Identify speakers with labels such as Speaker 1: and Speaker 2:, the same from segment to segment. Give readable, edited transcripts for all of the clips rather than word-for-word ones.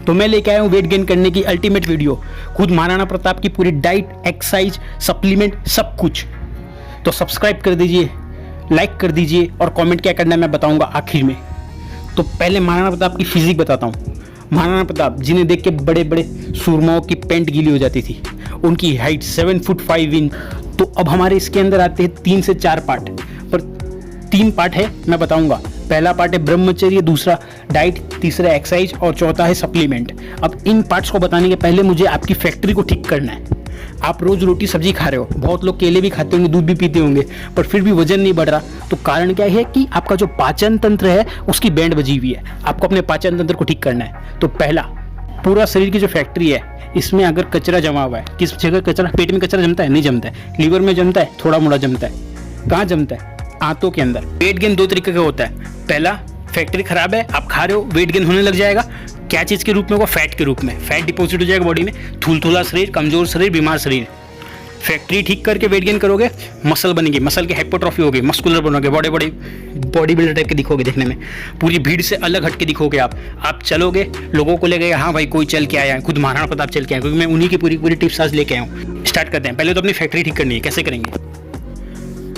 Speaker 1: तो मैं लेके आया हूँ वेट गेन करने की अल्टीमेट वीडियो, खुद महाराणा प्रताप की पूरी डाइट, एक्सरसाइज, सप्लीमेंट, सब कुछ। तो सब्सक्राइब कर दीजिए, लाइक कर दीजिए और कमेंट क्या करना है मैं बताऊंगा आखिर में। तो पहले महाराणा प्रताप की फिजिक बताता हूँ। महाराणा प्रताप जिन्हें देख के बड़े बड़े सूरमाओं की पैंट गीली हो जाती थी, उनकी हाइट 7 फुट 5 इंच। तो अब हमारे इसके अंदर आते हैं 3 से 4 पार्ट, पर 3 पार्ट है मैं बताऊंगा। पहला पार्ट है ब्रह्मचर्य, दूसरा डाइट, तीसरा एक्सरसाइज और चौथा है सप्लीमेंट। अब इन पार्ट्स को बताने के पहले मुझे आपकी फैक्ट्री को ठीक करना है। आप रोज रोटी सब्जी खा रहे हो, बहुत लोग केले भी खाते होंगे, दूध भी पीते होंगे, पर फिर भी वजन नहीं बढ़ रहा। तो कारण क्या है कि आपका जो पाचन तंत्र है उसकी बैंड बजी हुई है। आपको अपने पाचन तंत्र को ठीक करना है। तो पहला, पूरा शरीर की जो फैक्ट्री है, इसमें अगर कचरा जमा हुआ है, किस जगह कचरा, पेट में कचरा जमता है? नहीं जमता है। लीवर में जमता है? थोड़ा मोड़ा जमता है। कहाँ जमता है? आंतों के अंदर। वेट गेन 2 तरीके का होता है। पहला, फैक्ट्री खराब है, आप खा रहे हो, वेट गेन होने लग जाएगा। क्या चीज़ के रूप में होगा? फैट के रूप में। फैट डिपॉजिट हो जाएगा बॉडी में, थूलथूला शरीर, कमजोर शरीर, बीमार शरीर। फैक्ट्री ठीक करके वेट गेन करोगे, मसल बनेगी, मसल की हाइपोट्रॉफी होगी, मस्कुलर बनोगे, बड़े बड़े बॉडी बिल्डर टाइप के दिखोगे देखने में, पूरी भीड़ से अलग हट के दिखोगे। आप चलोगे, लोगों को लगेगा हाँ भाई कोई चल के आया है, खुद महाराणा प्रताप चल के आया, क्योंकि मैं उन्हीं की पूरी टिप्स आज लेके आया हूँ। स्टार्ट करते हैं। पहले तो अपनी फैक्ट्री ठीक करनी है। कैसे करेंगे?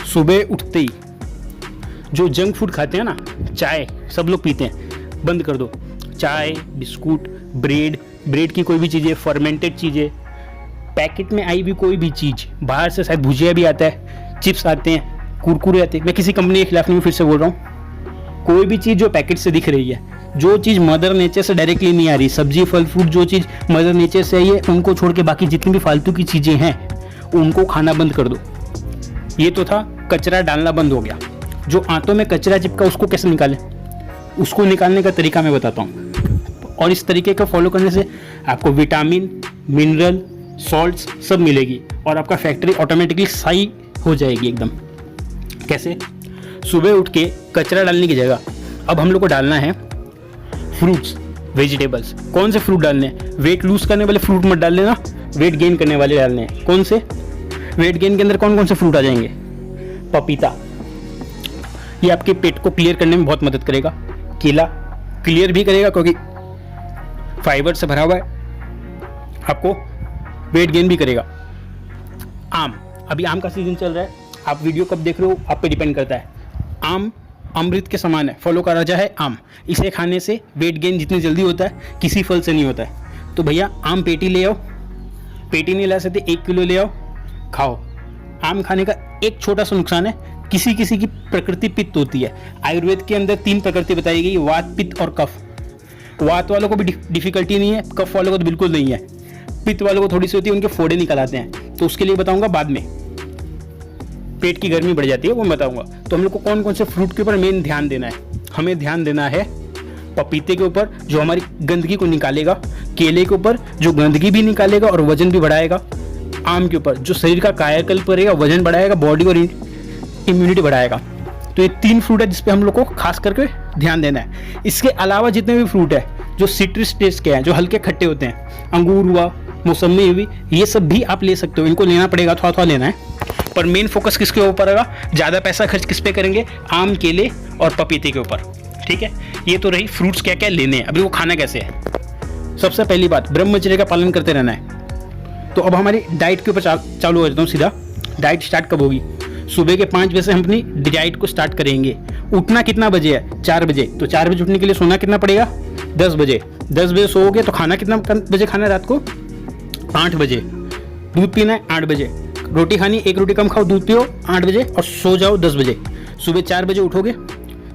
Speaker 1: सुबह उठते ही जो जंक फूड खाते हैं ना, चाय सब लोग पीते हैं, बंद कर दो। चाय, बिस्कुट, ब्रेड की कोई भी चीज़ें, फर्मेंटेड चीज़ें, पैकेट में आई हुई कोई भी चीज़, बाहर से शायद भुजिया भी आता है, चिप्स आते हैं, कुरकुरे आते हैं। मैं किसी कंपनी के खिलाफ नहीं, फिर से बोल रहा हूँ, कोई भी चीज़ जो पैकेट से दिख रही है, जो चीज़ मदर नेचर से डायरेक्टली नहीं आ रही, सब्जी, फल, फ्रूट, जो चीज़ मदर नेचर से आई है, उनको छोड़ के बाकी जितनी भी फालतू की चीज़ें हैं उनको खाना बंद कर दो। ये तो था, कचरा डालना बंद हो गया। जो आंतों में कचरा चिपका उसको कैसे निकालें, उसको निकालने का तरीका मैं बताता हूँ। और इस तरीके को फॉलो करने से आपको विटामिन, मिनरल, सॉल्ट्स सब मिलेगी और आपका फैक्ट्री ऑटोमेटिकली सही हो जाएगी एकदम। कैसे? सुबह उठ के कचरा डालने की जगह अब हम लोग को डालना है फ्रूट्स, वेजिटेबल्स। कौन से फ्रूट डालने हैं? वेट लूज करने वाले फ्रूट मत डाल लेना, वेट गेन करने वाले डालने हैं। कौन से? वेट गेन के अंदर कौन कौन से फ्रूट आ जाएंगे? पपीता, ये आपके पेट को क्लियर करने में बहुत मदद करेगा। केला क्लियर भी करेगा क्योंकि फाइबर से भरा हुआ है, आपको वेट गेन भी करेगा। आम, अभी आम का सीजन चल रहा है, आप वीडियो कब देख रहे हो आप पे डिपेंड करता है। आम अमृत के समान है, फलों का राजा है आम। इसे खाने से वेट गेन जितनी जल्दी होता है किसी फल से नहीं होता है। तो भैया आम पेटी ले आओ, पेटी नहीं ला सकते 1 किलो ले आओ, खाओ। आम खाने का एक छोटा सा नुकसान है, किसी किसी की प्रकृति पित्त होती है। आयुर्वेद के अंदर 3 प्रकृति बताई गई, वात, पित्त और कफ। वात वालों को भी डिफिकल्टी नहीं है, कफ वालों को तो बिल्कुल नहीं है। पित्त वालों को थोड़ी सी होती है, उनके फोड़े निकल आते हैं, तो उसके लिए बताऊंगा बाद में। पेट की गर्मी बढ़ जाती है वो मैं बताऊंगा। तो हम लोग को कौन कौन से फ्रूट के ऊपर मेन ध्यान देना है? हमें ध्यान देना है पपीते के ऊपर, जो हमारी गंदगी को निकालेगा, केले के ऊपर जो गंदगी भी निकालेगा और वजन भी बढ़ाएगा, आम के ऊपर जो शरीर का कायाकल्प करेगा, वजन बढ़ाएगा, बॉडी और इम्यूनिटी बढ़ाएगा। तो ये 3 फ्रूट है जिसपे हम लोग को खास करके ध्यान देना है। इसके अलावा जितने भी फ्रूट है जो सिट्रस टेस्ट के हैं, जो हल्के खट्टे होते हैं, अंगूर हुआ, मौसमी हुई, ये सब भी आप ले सकते हो। इनको लेना पड़ेगा, थोड़ा थोड़ा लेना है, पर मेन फोकस किसके ऊपर होगा? ज़्यादा पैसा खर्च किस पे करेंगे? आम, केले और पपीते के ऊपर। ठीक है, ये तो रही फ्रूट्स क्या क्या लेने हैं। अभी वो खाना कैसे है? सबसे पहली बात, ब्रह्मचर्य का पालन करते रहना है। तो अब हमारी डाइट के ऊपर चालू हो जाता हूँ सीधा। डाइट स्टार्ट कब होगी? सुबह के 5 बजे से हम अपनी डाइट को स्टार्ट करेंगे। उठना कितना बजे है? 4 बजे। तो 4 बजे उठने के लिए सोना कितना पड़ेगा? 10 बजे। 10 बजे सोओगे तो खाना कितना बजे खाना है? रात को 8 बजे। दूध पीना है 8 बजे। रोटी खानी, 1 रोटी कम खाओ, दूध पियो 8 बजे और सो जाओ 10 बजे। सुबह 4 बजे उठोगे,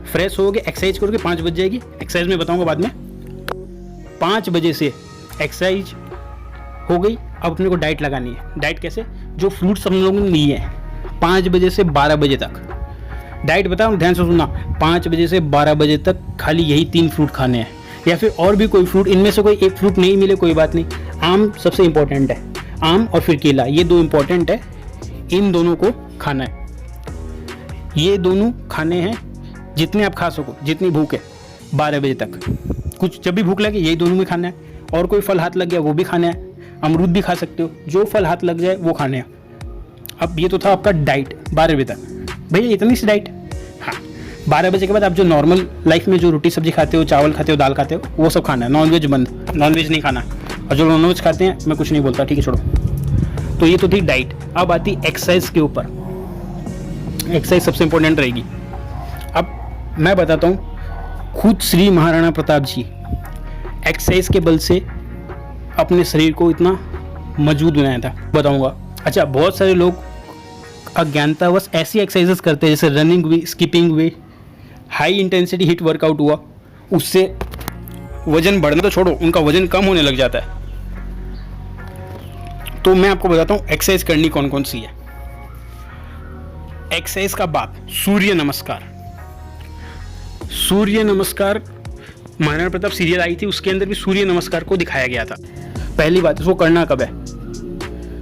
Speaker 1: फ्रेश होगे, एक्सरसाइज करोगे, 5 बज जाएगी। एक्सरसाइज में बताऊंगा बाद में। 5 बजे से एक्सरसाइज हो गई, अब अपने को डाइट लगानी है। डाइट कैसे? जो फ्रूट्स हम लोगों ने लिए हैं 5 बजे से 12 बजे तक, डाइट बताओ ध्यान से सुनना, 5 बजे से 12 बजे तक खाली यही 3 फ्रूट खाने हैं, या फिर और भी कोई फ्रूट, इनमें से कोई एक फ्रूट नहीं मिले कोई बात नहीं। आम सबसे इंपॉर्टेंट है, आम और फिर केला, ये 2 इंपॉर्टेंट है, इन दोनों को खाना है। ये दोनों खाने हैं जितने आप खा सको, जितनी भूख है 12 बजे तक। कुछ जब भी भूख लगे यही दोनों में खाना है, और कोई फल हाथ लग गया वो भी खाना है, अमरूद भी खा सकते हो, जो फल हाथ लग जाए वो खाने हैं। अब ये तो था आपका डाइट 12 बजे तक। भैया इतनी सी डाइट? हाँ, 12 बजे के बाद आप जो नॉर्मल लाइफ में जो रोटी सब्जी खाते हो, चावल खाते हो, दाल खाते हो, वो सब खाना है। नॉनवेज बंद, नॉनवेज नहीं खाना। और जो नॉनवेज खाते हैं मैं कुछ नहीं बोलता, ठीक है, छोड़ो। तो ये तो थी डाइट। अब आती एक्सरसाइज के ऊपर। एक्सरसाइज सबसे इंपॉर्टेंट रहेगी। अब मैं बताता हूँ, खुद श्री महाराणा प्रताप जी एक्सरसाइज के बल से अपने शरीर को इतना मजबूत बनाया था, बताऊंगा। अच्छा, बहुत सारे लोग अज्ञानतावश ऐसी एक्सरसाइजेस करते हैं जैसे रनिंग हुई, स्किपिंग हुई, हाई इंटेंसिटी हिट वर्कआउट हुआ, उससे वजन बढ़ना तो छोड़ो, उनका वजन कम होने लग जाता है। तो मैं आपको बताता हूँ एक्सरसाइज करनी कौन कौन सी है। एक्सरसाइज का बाप सूर्य नमस्कार। सूर्य नमस्कार महाराणा प्रताप सीरियल आई थी, उसके अंदर भी सूर्य नमस्कार को दिखाया गया था। पहली बात, इसको करना कब है?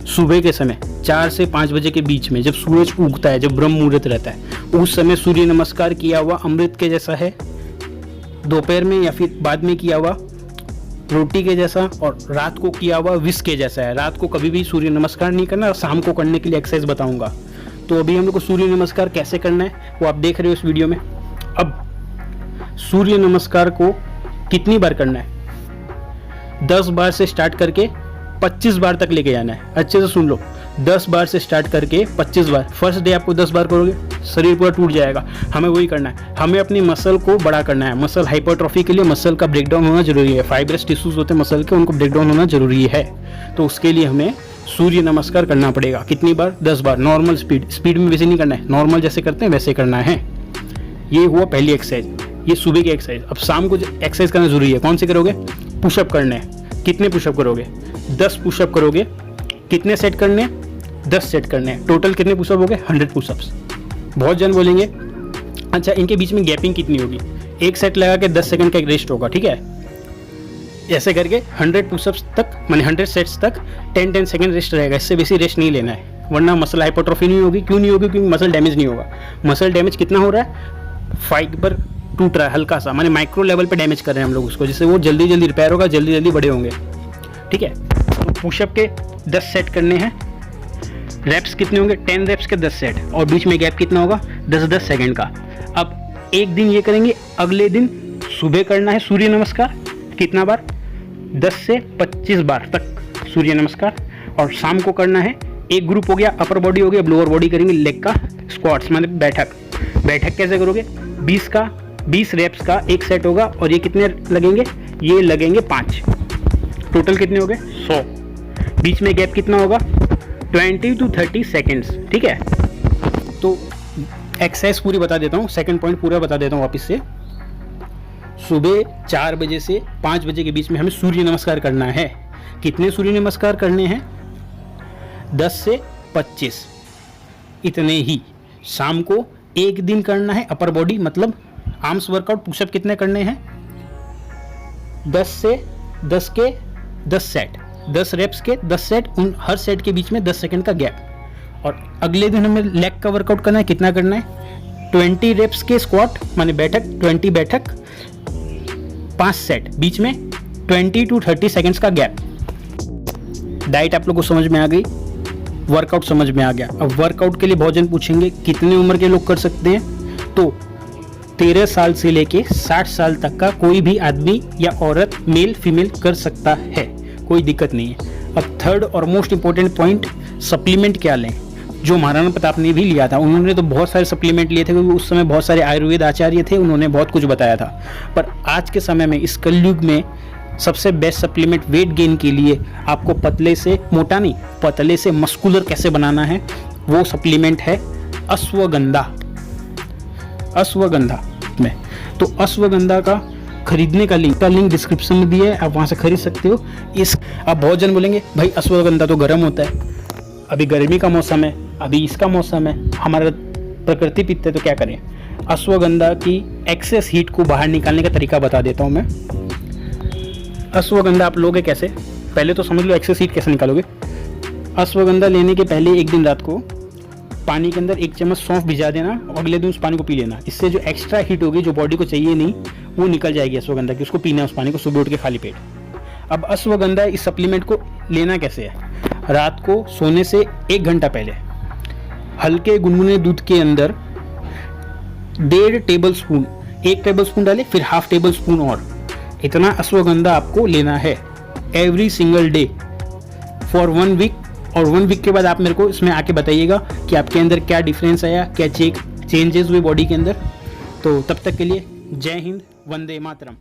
Speaker 1: सुबह के समय 4 से 5 बजे के बीच में, जब सूरज उगता है, जब ब्रह्म मुहूर्त रहता है, उस समय सूर्य नमस्कार किया हुआ अमृत के जैसा है। दोपहर में या फिर बाद में किया हुआ रोटी के जैसा, और रात को किया हुआ विष के जैसा है। रात को कभी भी सूर्य नमस्कार नहीं करना, शाम को करने के लिए एक्सरसाइज बताऊंगा। तो अभी हम लोग को सूर्य नमस्कार कैसे करना है वो आप देख रहे हो इस वीडियो में। अब सूर्य नमस्कार को कितनी बार करना है? 10 बार से स्टार्ट करके 25 बार तक लेके जाना है। अच्छे से सुन लो, 10 बार से स्टार्ट करके 25 बार। फर्स्ट डे आपको 10 बार करोगे, शरीर पूरा टूट जाएगा। हमें वही करना है, हमें अपनी मसल को बड़ा करना है। मसल हाइपरट्रॉफी के लिए मसल का ब्रेकडाउन होना जरूरी है। फाइब्रस टिश्यूज होते हैं मसल के, उनको ब्रेकडाउन होना जरूरी है। तो उसके लिए हमें सूर्य नमस्कार करना पड़ेगा। कितनी बार? 10 बार। नॉर्मल स्पीड में वैसे नहीं करना है, नॉर्मल जैसे करते हैं वैसे करना है। ये हुआ पहली एक्सरसाइज, ये सुबह की एक्सरसाइज। अब शाम को एक्सरसाइज करना जरूरी है। कौन से करोगे? पुशअप करने हैं। कितने पुशअप करोगे? 10 पुशअप करोगे। कितने सेट करने हैं? 10 सेट करने हैं। टोटल कितने पुशअप हो गए? 100 पुशअप्स। बहुत जन बोलेंगे अच्छा इनके बीच में गैपिंग कितनी होगी? एक सेट लगा के 10 सेकंड का एक रेस्ट होगा, ठीक है। ऐसे करके 100 पुशअप्स तक, माने 100 सेट्स तक 10-10 सेकंड रेस्ट रहेगा। इससे बेसी रेस्ट नहीं लेना है, वरना मसल हाइपरट्रॉफी नहीं होगी। क्यों नहीं होगी? क्योंकि मसल डैमेज नहीं होगा। मसल डैमेज कितना हो रहा है? फाइबर टूट रहा है हल्का सा, माने माइक्रो लेवल पे डैमेज कर रहे हैं हम लोग उसको, जिससे वो जल्दी जल्दी रिपेयर होगा, जल्दी जल्दी बड़े होंगे, ठीक है। तो पुशअप के 10 सेट करने हैं। रेप्स कितने होंगे? 10 रेप्स के 10 सेट, और बीच में गैप कितना होगा? 10-10 सेकंड का। अब एक दिन ये करेंगे, अगले दिन सुबह करना है सूर्य नमस्कार। कितना बार? 10 से 25 बार तक सूर्य नमस्कार। और शाम को करना है, एक ग्रुप हो गया अपर बॉडी हो गया, लोअर बॉडी करेंगे लेग का स्क्वाट्स, मतलब बैठक। बैठक कैसे करोगे? 20 रेप्स का एक सेट होगा, और ये कितने लगेंगे? ये लगेंगे 5। टोटल कितने हो गए? 100। बीच में गैप कितना होगा? 20 to 30 सेकेंड्स, ठीक है। तो एक्सरसाइज पूरी बता देता हूँ, सेकंड पॉइंट पूरा बता देता हूँ वापस से। सुबह 4 बजे से 5 बजे के बीच में हमें सूर्य नमस्कार करना है। कितने सूर्य नमस्कार करने हैं? 10 से 25, इतने ही। शाम को एक दिन करना है अपर बॉडी, मतलब आर्म्स वर्कआउट। पुशअप कितने करने हैं? 10 से 10 के 10 सेट, 10 रेप्स के 10 सेट, उन हर सेट के बीच में 10 सेकंड का गैप। और अगले दिन हमें लेग का वर्कआउट करना है। कितना करना है? 20 रेप्स के स्क्वाट, माने बैठक, 20 बैठक, 5 सेट, बीच में 20 to 30 सेकंड्स का गैप। डाइट आप लोगों को समझ में आ गई, वर्कआउट समझ में आ गया। अब वर्कआउट के लिए बहुत जन पूछेंगे कितने उम्र के लोग कर सकते हैं? तो 13 साल से लेके 60 साल तक का कोई भी आदमी या औरत, मेल फीमेल कर सकता है, कोई दिक्कत नहीं है। अब थर्ड और मोस्ट इंपॉर्टेंट पॉइंट, सप्लीमेंट क्या लें? जो महाराणा प्रताप ने भी लिया था, उन्होंने तो बहुत सारे सप्लीमेंट लिए थे, क्योंकि उस समय बहुत सारे आयुर्वेद आचार्य थे, उन्होंने बहुत कुछ बताया था। पर आज के समय में, इस कलयुग में, सबसे बेस्ट सप्लीमेंट वेट गेन के लिए, आपको पतले से मोटा नहीं, पतले से मस्कुलर कैसे बनाना है, वो सप्लीमेंट है अश्वगंधा। अश्वगंधा में तो अश्वगंधा का खरीदने का लिंक डिस्क्रिप्शन में दिया है, आप वहाँ से खरीद सकते हो। अब बहुत जन बोलेंगे भाई अश्वगंधा तो गर्म होता है, अभी गर्मी का मौसम है, अभी इसका मौसम है, हमारा प्रकृति पित्त है, तो क्या करें? अश्वगंधा की एक्सेस हीट को बाहर निकालने का तरीका बता देता हूँ मैं। अश्वगंधा आप लोगे कैसे? पहले तो समझ लो एक्सेस हीट कैसे निकालोगे। अश्वगंधा लेने के पहले एक दिन रात को पानी के अंदर 1 चम्मच सौंफ भिजा देना, और अगले दिन उस पानी को पी लेना। इससे जो एक्स्ट्रा हीट होगी, जो बॉडी को चाहिए नहीं, वो निकल जाएगी अश्वगंधा की। उसको पीना है उस पानी को सुबह उठ के खाली पेट। अब अश्वगंधा इस सप्लीमेंट को लेना कैसे है? रात को सोने से 1 घंटा पहले हल्के गुनगुने दूध के अंदर 1.5 टेबल स्पून, 1 टेबल स्पून डाले फिर हाफ टेबल स्पून और, इतना अश्वगंधा आपको लेना है every single day for 1 week. और 1 वीक के बाद आप मेरे को इसमें आके बताइएगा कि आपके अंदर क्या डिफरेंस आया, क्या चेंजेस हुए बॉडी के अंदर। तो तब तक के लिए जय हिंद, वंदे मातरम।